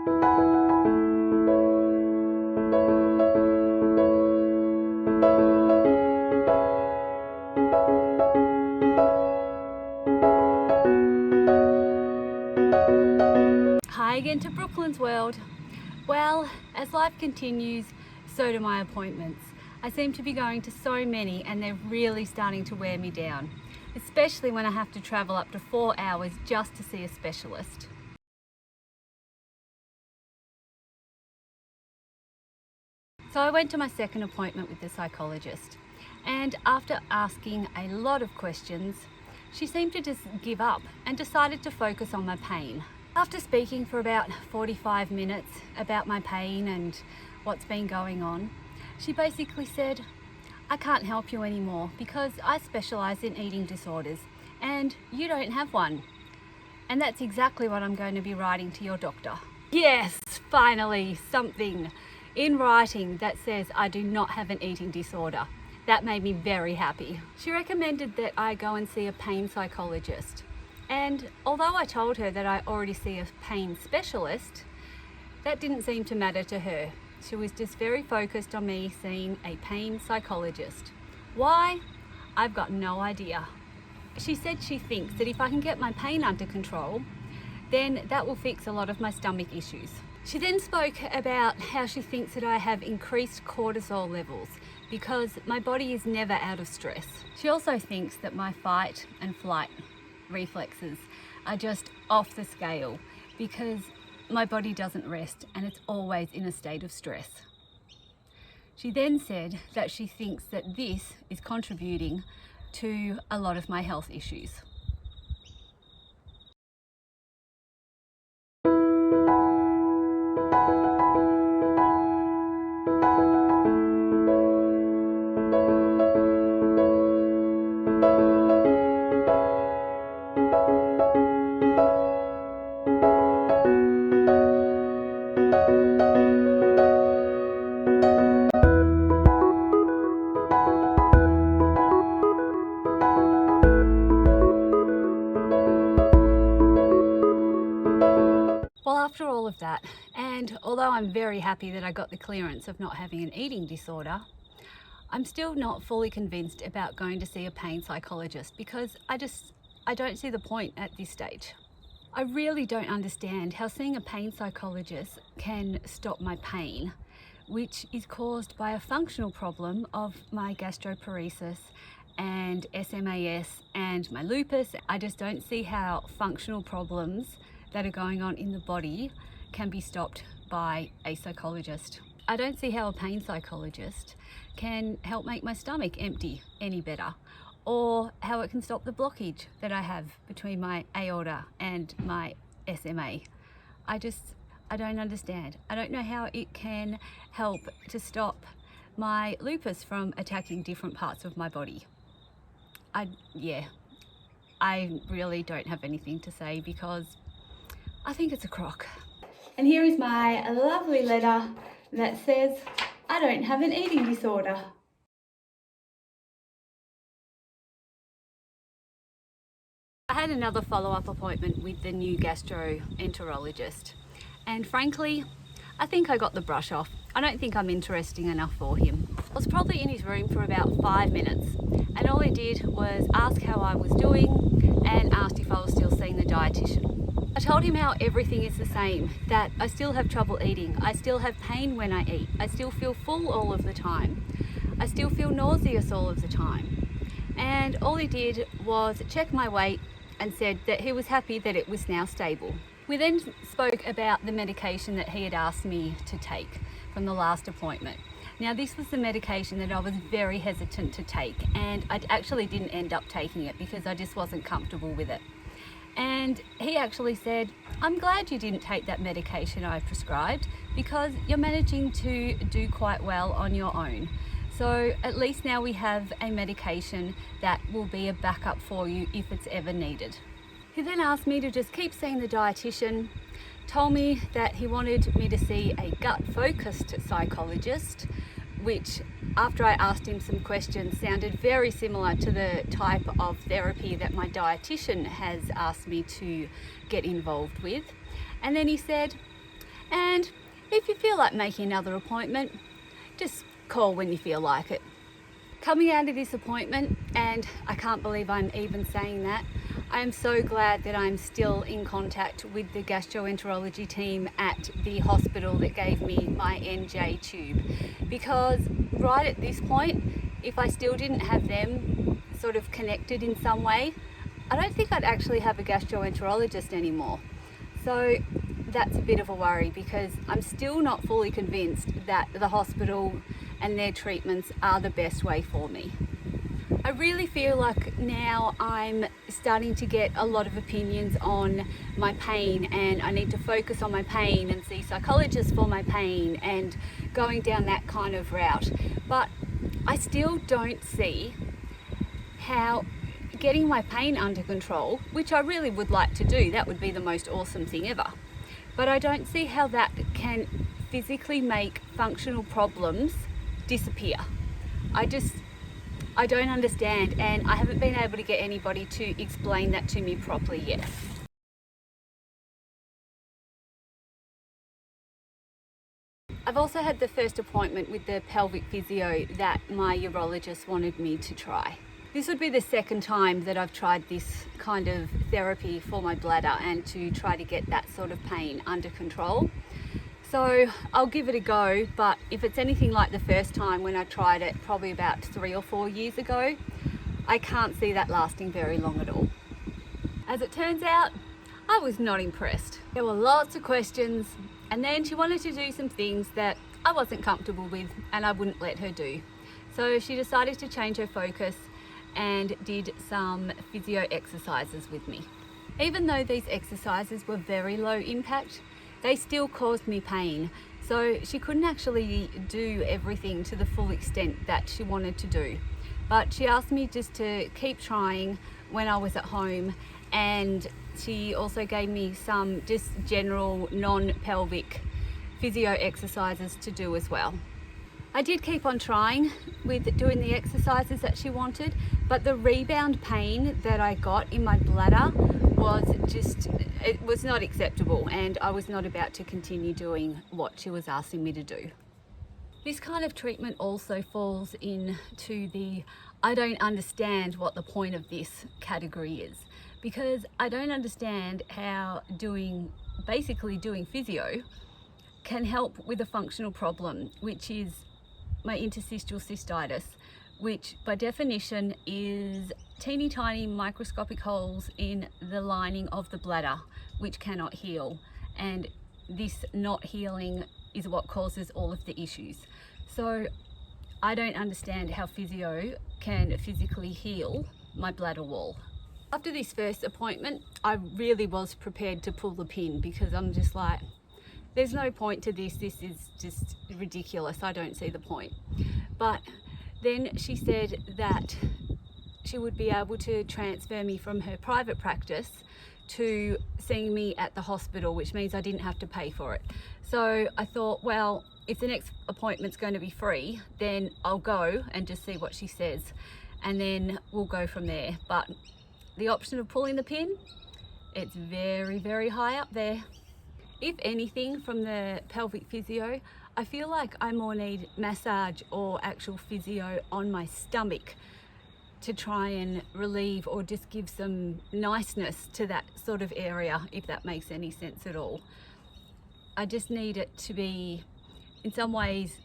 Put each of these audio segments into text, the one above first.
Hi again to Brooklyn's World. Well, as life continues, so do my appointments. I seem to be going to so many and they're really starting to wear me down, especially when I have to travel up to 4 hours just to see a specialist. So I went to my second appointment with the psychologist, and after asking a lot of questions, she seemed to just give up and decided to focus on my pain. After speaking for about 45 minutes about my pain and what's been going on, she basically said, "I can't help you anymore because I specialise in eating disorders and you don't have one." And that's exactly what I'm going to be writing to your doctor. Yes, finally, something in writing that says I do not have an eating disorder. That made me very happy. She recommended that I go and see a pain psychologist. And although I told her that I already see a pain specialist, that didn't seem to matter to her. She was just very focused on me seeing a pain psychologist. Why? I've got no idea. She said she thinks that if I can get my pain under control, then that will fix a lot of my stomach issues. She then spoke about how she thinks that I have increased cortisol levels because my body is never out of stress. She also thinks that my fight and flight reflexes are just off the scale because my body doesn't rest and it's always in a state of stress. She then said that she thinks that this is contributing to a lot of my health issues. Well, after all of that, and although I'm very happy that I got the clearance of not having an eating disorder, I'm still not fully convinced about going to see a pain psychologist because I don't see the point at this stage. I really don't understand how seeing a pain psychologist can stop my pain, which is caused by a functional problem of my gastroparesis and SMAS and my lupus. I just don't see how functional problems that are going on in the body can be stopped by a psychologist. I don't see how a pain psychologist can help make my stomach empty any better, or how it can stop the blockage that I have between my aorta and my SMA. I don't understand. I don't know how it can help to stop my lupus from attacking different parts of my body. I really don't have anything to say because I think it's a crock. And here is my lovely letter that says I don't have an eating disorder. I had another follow-up appointment with the new gastroenterologist, and frankly, I think I got the brush off. I don't think I'm interesting enough for him. I was probably in his room for about 5 minutes, and all he did was ask how I was doing and asked if I was still seeing the dietitian. I told him how everything is the same, that I still have trouble eating, I still have pain when I eat, I still feel full all of the time, I still feel nauseous all of the time. And all he did was check my weight and said that he was happy that it was now stable. We then spoke about the medication that he had asked me to take from the last appointment. Now, this was the medication that I was very hesitant to take, and I actually didn't end up taking it because I just wasn't comfortable with it. And he actually said, "I'm glad you didn't take that medication I prescribed because you're managing to do quite well on your own. So at least now we have a medication that will be a backup for you if it's ever needed." He then asked me to just keep seeing the dietitian, told me that he wanted me to see a gut-focused psychologist, which, after I asked him some questions, sounded very similar to the type of therapy that my dietitian has asked me to get involved with. And then he said, And if you feel like making another appointment, just call when you feel like it. Coming out of this appointment, and I can't believe I'm even saying that, I am so glad that I'm still in contact with the gastroenterology team at the hospital that gave me my NJ tube, because right at this point, if I still didn't have them sort of connected in some way, I don't think I'd actually have a gastroenterologist anymore. So that's a bit of a worry, because I'm still not fully convinced that the hospital and their treatments are the best way for me. I really feel like now I'm starting to get a lot of opinions on my pain, and I need to focus on my pain and see psychologists for my pain and going down that kind of route. But I still don't see how getting my pain under control, which I really would like to do, that would be the most awesome thing ever. But I don't see how that can physically make functional problems disappear. I don't understand, and I haven't been able to get anybody to explain that to me properly yet. I've also had the first appointment with the pelvic physio that my urologist wanted me to try. This would be the second time that I've tried this kind of therapy for my bladder and to try to get that sort of pain under control. So I'll give it a go, but if it's anything like the first time when I tried it probably about 3 or 4 years ago, I can't see that lasting very long at all. As it turns out, I was not impressed. There were lots of questions, and then she wanted to do some things that I wasn't comfortable with and I wouldn't let her do. So she decided to change her focus and did some physio exercises with me. Even though these exercises were very low impact, they still caused me pain. So she couldn't actually do everything to the full extent that she wanted to do. But she asked me just to keep trying when I was at home, and she also gave me some just general non-pelvic physio exercises to do as well. I did keep on trying with doing the exercises that she wanted, but the rebound pain that I got in my bladder it was not acceptable, and I was not about to continue doing what she was asking me to do. This kind of treatment also falls into the I don't understand what the point of this category is, because I don't understand how basically doing physio can help with a functional problem, which is my interstitial cystitis, which by definition is teeny tiny microscopic holes in the lining of the bladder which cannot heal, and this not healing is what causes all of the issues. So I don't understand how physio can physically heal my bladder wall. After this first appointment, I really was prepared to pull the pin, because I'm just like, there's no point to this is just ridiculous, I don't see the point. But then she said that she would be able to transfer me from her private practice to seeing me at the hospital, which means I didn't have to pay for it. So I thought, well, if the next appointment's going to be free, then I'll go and just see what she says, and then we'll go from there. But the option of pulling the pin, it's very, very high up there. If anything, from the pelvic physio, I feel like I more need massage or actual physio on my stomach to try and relieve or just give some niceness to that sort of area, if that makes any sense at all. I just need it to be, in some ways,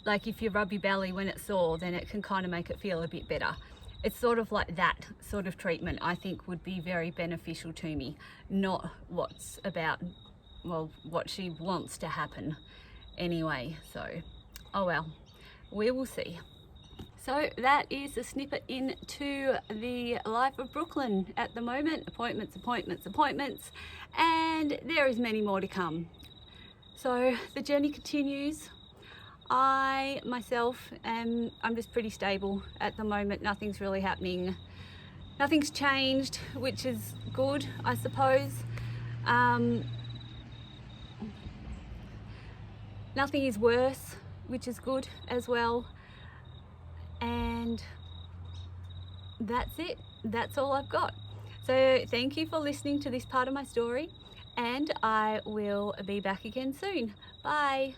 like if you rub your belly when it's sore, then it can kind of make it feel a bit better. It's sort of like that sort of treatment I think would be very beneficial to me, not what's about, well, what she wants to happen anyway. So, oh well, we will see. So that is a snippet into the life of Brooklyn at the moment. Appointments, appointments, appointments, and there is many more to come. So the journey continues. I myself I'm just pretty stable at the moment. Nothing's really happening. Nothing's changed, which is good, I suppose. Nothing is worse, which is good as well. And that's it. That's all I've got. So thank you for listening to this part of my story, and I will be back again soon. Bye.